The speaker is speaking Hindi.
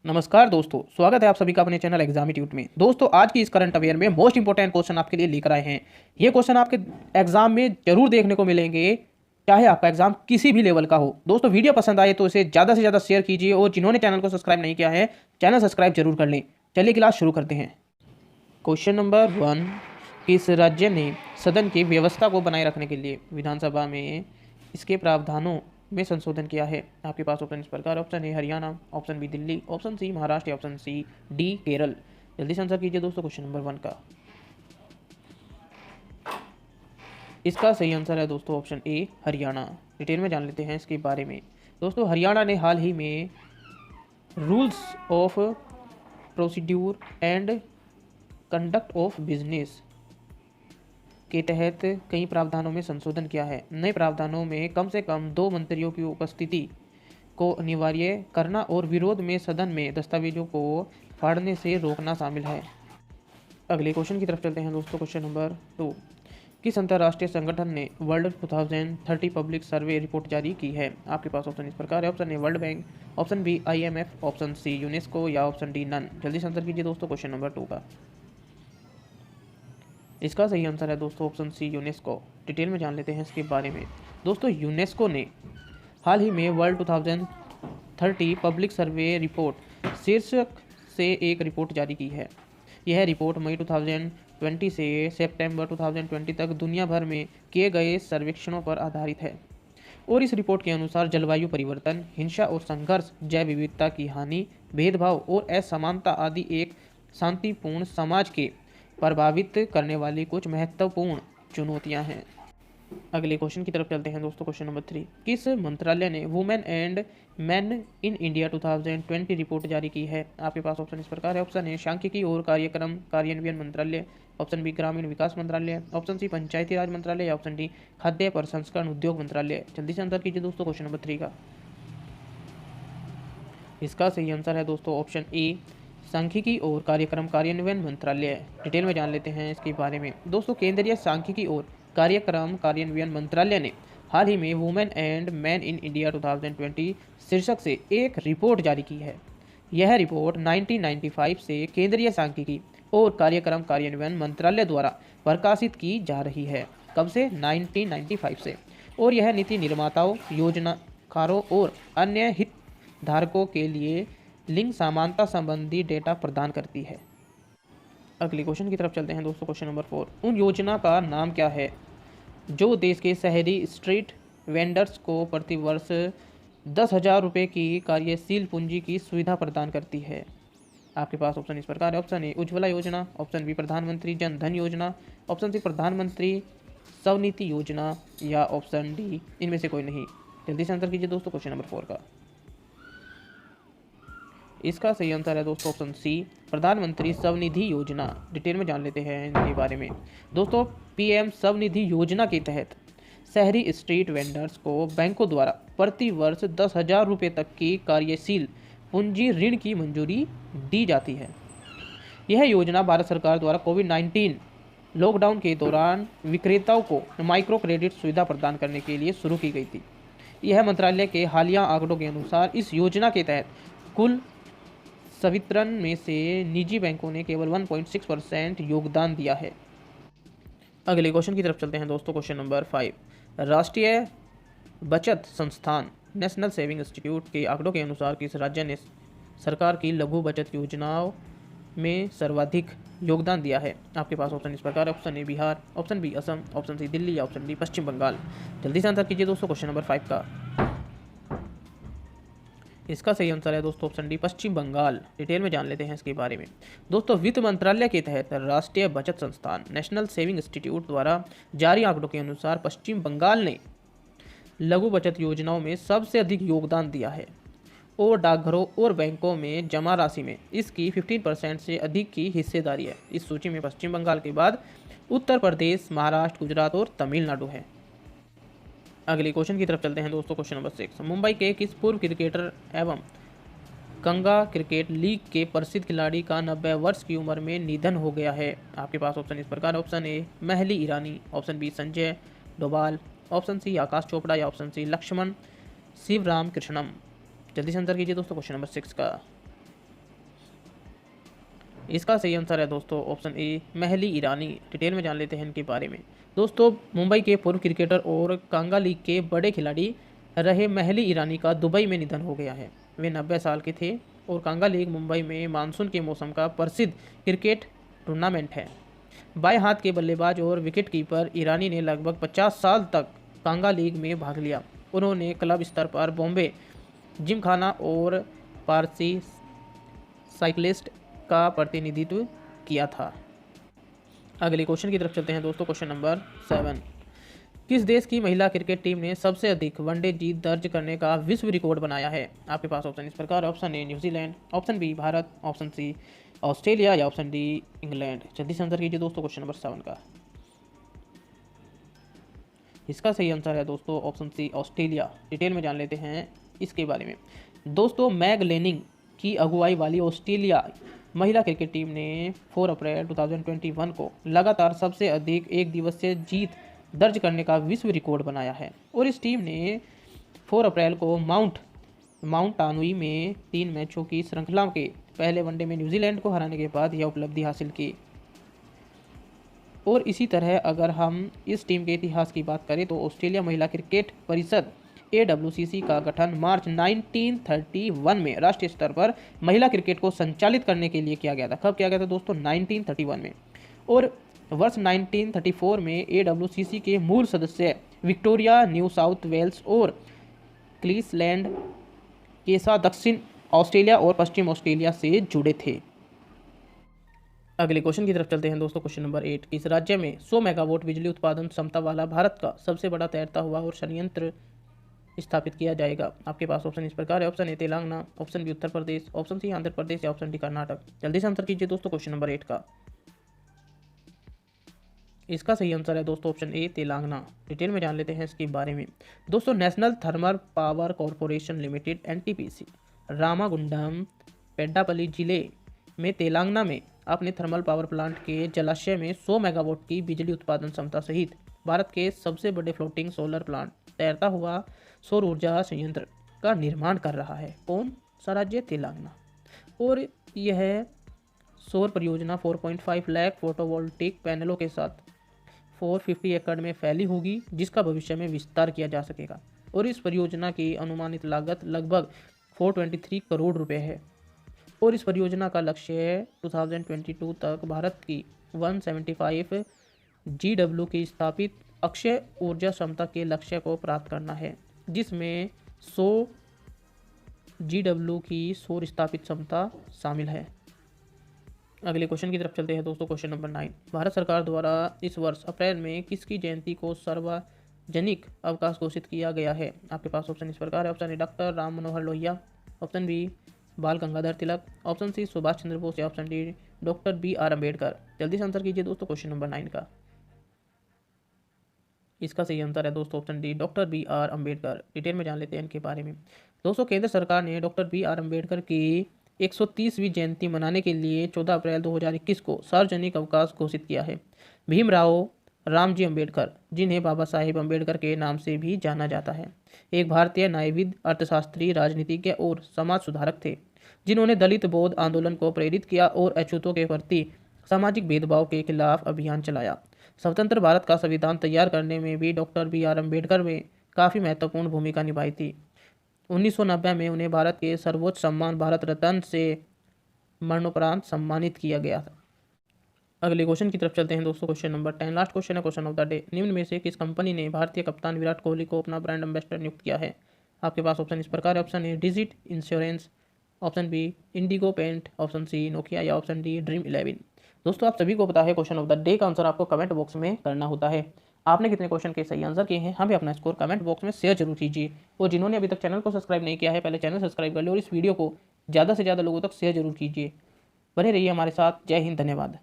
नमस्कार दोस्तों, स्वागत है आप सभी का अपने चैनल एग्जामिट्यूट में। दोस्तों, आज की इस करंट अफेयर में मोस्ट इंपोर्टेंट क्वेश्चन आपके लिए लेकर आए हैं। ये क्वेश्चन आपके एग्जाम में जरूर देखने को मिलेंगे, चाहे आपका एग्जाम किसी भी लेवल का हो। दोस्तों, वीडियो पसंद आए तो इसे ज़्यादा से ज़्यादा शेयर कीजिए और जिन्होंने चैनल को सब्सक्राइब नहीं किया है, चैनल सब्सक्राइब जरूर कर लें। चलिए क्लास शुरू करते हैं। क्वेश्चन नंबर 1, किस राज्य ने सदन की व्यवस्था को बनाए रखने के लिए विधानसभा में इसके प्रावधानों में संशोधन किया है? आपके पास ऑप्शन इस प्रकार, option A Haryana, option B Delhi, option C Maharashtra, option C D Kerala. जल्दी से आंसर कीजिए दोस्तों क्वेश्चन नंबर 1 का। इसका सही आंसर है दोस्तों ऑप्शन ए हरियाणा। डिटेल में जान लेते हैं इसके बारे में। दोस्तों, हरियाणा ने हाल ही में rules of procedure and conduct of business के तहत कई प्रावधानों में संशोधन किया है। नए प्रावधानों में कम से कम 2 मंत्रियों की उपस्थिति को अनिवार्य करना और विरोध में सदन में दस्तावेजों को फाड़ने से रोकना शामिल है। अगले क्वेश्चन की तरफ चलते हैं दोस्तों। क्वेश्चन नंबर 2, किस अंतर्राष्ट्रीय संगठन ने वर्ल्ड 2030 पब्लिक सर्वे रिपोर्ट जारी की है? आपके पास ऑप्शन इस प्रकार है, option A World Bank, option B IMF, option C UNESCO या ऑप्शन डी नन। जल्दी से आंसर कीजिए दोस्तों क्वेश्चन नंबर 2 का। इसका सही आंसर है दोस्तों ऑप्शन सी यूनेस्को। डिटेल में जान लेते हैं इसके बारे में। दोस्तों, यूनेस्को ने हाल ही में वर्ल्ड 2030 पब्लिक सर्वे रिपोर्ट शीर्षक से एक रिपोर्ट जारी की है। यह रिपोर्ट मई 2020 से सितंबर 2020 तक दुनिया भर में किए गए सर्वेक्षणों पर आधारित है और इस रिपोर्ट के अनुसार जलवायु परिवर्तन, हिंसा और संघर्ष, जैव विविधता की हानि, भेदभाव और असमानता आदि एक शांतिपूर्ण समाज के प्रभावित करने वाली कुछ महत्वपूर्ण चुनौतियां हैं। अगले क्वेश्चन की तरफ चलते हैं दोस्तों। क्वेश्चन नंबर 3, किस मंत्रालय ने women and main in India 2020 report जारी की है? आपके पास ऑप्शन इस प्रकार है, ऑप्शन ए सांख्यिकी और कार्यक्रम कार्यान्वयन मंत्रालय, ऑप्शन बी ग्रामीण विकास मंत्रालय, ऑप्शन सी पंचायती राज मंत्रालय या ऑप्शन डी खाद्य प्रसंस्करण उद्योग मंत्रालय। जल्दी से आंसर कीजिए दोस्तों क्वेश्चन नंबर 3 का। इसका सही आंसर है दोस्तों ऑप्शन ए सांख्यिकी और कार्यक्रम कार्यान्वयन मंत्रालय। डिटेल में जान लेते हैं इसके बारे में। दोस्तों, केंद्रीय सांख्यिकी और कार्यक्रम कार्यान्वयन मंत्रालय ने हाल ही में women and man in India 2020 शीर्षक से एक रिपोर्ट जारी की है। यह रिपोर्ट 1995 से केंद्रीय सांख्यिकी और कार्यक्रम कार्यान्वयन मंत्रालय द्वारा प्रकाशित की जा रही है। कब से? 1995 से। और यह नीति निर्माताओं, योजनाकारों और अन्य हितधारकों के लिए लिंग समानता संबंधी डेटा प्रदान करती है। अगले क्वेश्चन की तरफ चलते हैं दोस्तों। क्वेश्चन नंबर 4, उन योजना का नाम क्या है जो देश के शहरी स्ट्रीट वेंडर्स को प्रतिवर्ष 10,000 रुपये की कार्यशील पूंजी की सुविधा प्रदान करती है? आपके पास ऑप्शन इस प्रकार है, ऑप्शन ए उज्ज्वला योजना, ऑप्शन बी प्रधानमंत्री जन धन योजना, ऑप्शन सी प्रधानमंत्री स्वनिधि योजना या ऑप्शन डी इनमें से कोई नहीं। जल्दी से आंसर कीजिए दोस्तों क्वेश्चन नंबर 4 का। इसका सही आंसर है दोस्तों ऑप्शन सी प्रधानमंत्री स्वनिधि योजना। डिटेल में जान लेते हैं इनके बारे में। दोस्तों, PM स्वनिधि योजना के तहत शहरी स्ट्रीट वेंडर्स को बैंकों द्वारा प्रति वर्ष 10,000 रुपये तक की कार्यशील पूंजी ऋण की मंजूरी दी जाती है। यह योजना भारत सरकार द्वारा कोविड-19 लॉकडाउन के दौरान विक्रेताओं को माइक्रो क्रेडिट सुविधा प्रदान करने के लिए शुरू की गई थी। यह मंत्रालय के हालिया आंकड़ों के अनुसार इस योजना के तहत कुल संवितरण में से निजी बैंकों ने केवल 1.6% योगदान दिया है। अगले क्वेश्चन की तरफ चलते हैं दोस्तों। क्वेश्चन नंबर 5, राष्ट्रीय बचत संस्थान नेशनल सेविंग इंस्टीट्यूट के आंकड़ों के अनुसार किस राज्य ने सरकार की लघु बचत योजनाओं में सर्वाधिक योगदान दिया है? आपके पास ऑप्शन इस प्रकार, option A Bihar, option B Assam, option C Delhi या ऑप्शन डी पश्चिम बंगाल। जल्दी से आंसर कीजिए दोस्तों क्वेश्चन नंबर 5 का। इसका सही आंसर है दोस्तों ऑप्शन डी पश्चिम बंगाल। डिटेल में जान लेते हैं इसके बारे में। दोस्तों, वित्त मंत्रालय के तहत राष्ट्रीय बचत संस्थान नेशनल सेविंग इंस्टीट्यूट द्वारा जारी आंकड़ों के अनुसार पश्चिम बंगाल ने लघु बचत योजनाओं में सबसे अधिक योगदान दिया है और डाकघरों और बैंकों में जमा राशि में इसकी 15% से अधिक की हिस्सेदारी है। इस सूची में पश्चिम बंगाल के बाद उत्तर प्रदेश, महाराष्ट्र, गुजरात और तमिलनाडु है। अगले क्वेश्चन की तरफ चलते हैं दोस्तों। क्वेश्चन नंबर 6, मुंबई के किस पूर्व क्रिकेटर एवं गंगा क्रिकेट लीग के प्रसिद्ध खिलाड़ी का 90 वर्ष की उम्र में निधन हो गया है? आपके पास ऑप्शन इस प्रकार, option A Mahali Irani, option B Sanjay Doval, option C Aakash Chopra या ऑप्शन सी लक्ष्मण शिवराम कृष्णम। जल्दी से आंसर कीजिए दोस्तों क्वेश्चन नंबर 6 का। इसका सही आंसर है दोस्तों option A Mahali Irani. Detail में जान लेते हैं इनके बारे में। दोस्तों मुंबई के पूर्व क्रिकेटर और कांगा लीग के बड़े खिलाड़ी रहे महली ईरानी का दुबई में निधन हो गया है। वे 90 साल के थे और कांगा लीग मुंबई में मानसून के मौसम का प्रसिद्ध क्रिकेट टूर्नामेंट है। बाएं हाथ के बल्लेबाज और विकेट कीपर ईरानी ने लगभग 50 साल तक कांगा लीग में भाग लिया। उन्होंने क्लब स्तर पर बॉम्बे जिमखाना और पारसी साइक्लिस्ट का प्रतिनिधित्व किया था। अगले क्वेश्चन की तरफ चलते हैं दोस्तों। Question number 7। किस देश की महिला क्रिकेट टीम ने सबसे अधिक वनडे जीत दर्ज करने का विश्व रिकॉर्ड बनाया है? आपके पास ऑप्शन इस प्रकार। Option A New Zealand, option B Bharat, option C Australia या ऑप्शन डी इंग्लैंड। जल्दी से आंसर कीजिए दोस्तों क्वेश्चन नंबर 7 का। इसका सही आंसर है दोस्तों ऑप्शन सी ऑस्ट्रेलिया। डिटेल में जान लेते हैं इसके बारे में। दोस्तों मैग लेनिंग की अगुवाई वाली ऑस्ट्रेलिया महिला क्रिकेट टीम ने 4 अप्रैल 2021 को लगातार सबसे अधिक एक दिवसीय जीत दर्ज करने का विश्व रिकॉर्ड बनाया है और इस टीम ने 4 अप्रैल को माउंट आनुई में 3 मैचों की श्रृंखला के पहले वनडे में न्यूजीलैंड को हराने के बाद यह उपलब्धि हासिल की। और इसी तरह अगर हम इस टीम के इतिहास की बात करें तो ऑस्ट्रेलिया महिला क्रिकेट परिषद AWCC का गठन मार्च 1931 में राष्ट्रीय स्तर पर महिला क्रिकेट को संचालित करने के लिए किया गया था। कब किया गया था दोस्तों? 1931 में। और वर्ष 1934 में AWCC के मूल सदस्य विक्टोरिया, न्यू साउथ वेल्स और क्वींसलैंड के साथ दक्षिण ऑस्ट्रेलिया और पश्चिम ऑस्ट्रेलिया से जुड़े थे। अगले क्वेश्चन की तरफ चलते हैं दोस्तों। Question number 8। इस राज्य में 100 मेगावाट बिजली उत्पादन क्षमता वाला भारत का सबसे बड़ा तैरता हुआ और संयंत्र स्थापित किया जाएगा? आपके पास ऑप्शन इस प्रकार है। Option A Telangana, option B Uttar Pradesh, option C Andhra Pradesh या ऑप्शन डी कर्नाटक। जल्दी से आंसर कीजिए दोस्तों क्वेश्चन नंबर 8 का। इसका सही आंसर है दोस्तों ऑप्शन ए तेलंगाना। डिटेल में जान लेते हैं इसके बारे में। दोस्तों national thermal power corporation limited NTPC Ramagundam Peddapalli जिले में तेलंगाना में अपने थर्मल पावर प्लांट के जलाशय में 100 मेगावाट की बिजली उत्पादन क्षमता सहित भारत के सबसे बड़े फ्लोटिंग सोलर प्लांट तैरता हुआ सौर ऊर्जा संयंत्र का निर्माण कर रहा है। कौन सा राज्य? तेलंगाना। और यह सौर परियोजना 4.5 लाख फोटोवोल्टिक पैनलों के साथ 450 एकड़ में फैली होगी, जिसका भविष्य में विस्तार किया जा सकेगा। और इस परियोजना की अनुमानित लागत लगभग 423 करोड़ रुपए है। और इस परियोजना का लक्ष्य 2022 तक भारत की 175 GW की स्थापित अक्षय ऊर्जा क्षमता के लक्ष्य को प्राप्त करना है, जिसमें 100 GW की सौर स्थापित क्षमता शामिल है। अगले क्वेश्चन की तरफ चलते हैं दोस्तों। Question number 9। भारत सरकार द्वारा इस वर्ष अप्रैल में किसकी जयंती को सार्वजनिक अवकाश घोषित किया गया है? आपके पास ऑप्शन इस प्रकार है। Option A doctor Ram Manohar Lohia, option B Bal Gangadhar Tilak, option C Subhash Chandra Bose या option D doctor BR Ambedkar. जल्दी से आंसर कीजिए दोस्तों क्वेश्चन नंबर 9 का। इसका सही आंसर है दोस्तों option D doctor BR Ambedkar. Detail में जान लेते हैं इनके बारे में। दोस्तों केंद्र सरकार ने डॉक्टर BR अम्बेडकर की 130वीं जयंती मनाने के लिए 14 अप्रैल 2021 को सार्वजनिक अवकाश घोषित किया है। भीमराव रामजी अम्बेडकर, जिन्हें बाबा साहेब अम्बेडकर के नाम से भी जाना जाता है, एक भारतीय न्यायविद, अर्थशास्त्री, राजनीतिज्ञ और समाज सुधारक थे, जिन्होंने दलित बौद्ध आंदोलन को प्रेरित किया और अछूतों के प्रति सामाजिक भेदभाव के खिलाफ अभियान चलाया। स्वतंत्र भारत का संविधान तैयार करने में भी डॉक्टर BR अम्बेडकर ने काफ़ी महत्वपूर्ण भूमिका निभाई थी। 1990 में उन्हें भारत के सर्वोच्च सम्मान भारत रत्न से मरणोपरांत सम्मानित किया गया था। अगले क्वेश्चन की तरफ चलते हैं दोस्तों। क्वेश्चन नंबर 10 लास्ट क्वेश्चन है, क्वेश्चन ऑफ द डे। निम्न में से किस कंपनी ने भारतीय कप्तान विराट कोहली को अपना ब्रांड एम्बेसडर नियुक्त किया है? आपके पास ऑप्शन इस प्रकार है। Option A Digit insurance, option B Indigo paint, option C Nokia या ऑप्शन डी ड्रीम 11। दोस्तों आप सभी को पता है क्वेश्चन ऑफ द डे का आंसर आपको कमेंट बॉक्स में करना होता है। आपने कितने क्वेश्चन के सही आंसर किए हैं हमें अपना स्कोर कमेंट बॉक्स में शेयर जरूर कीजिए। और जिन्होंने अभी तक चैनल को सब्सक्राइब नहीं किया है पहले चैनल सब्सक्राइब कर ले और इस वीडियो को ज़्यादा से ज़्यादा लोगों तक शेयर जरूर कीजिए। बने रहिए हमारे साथ। जय हिंद, धन्यवाद।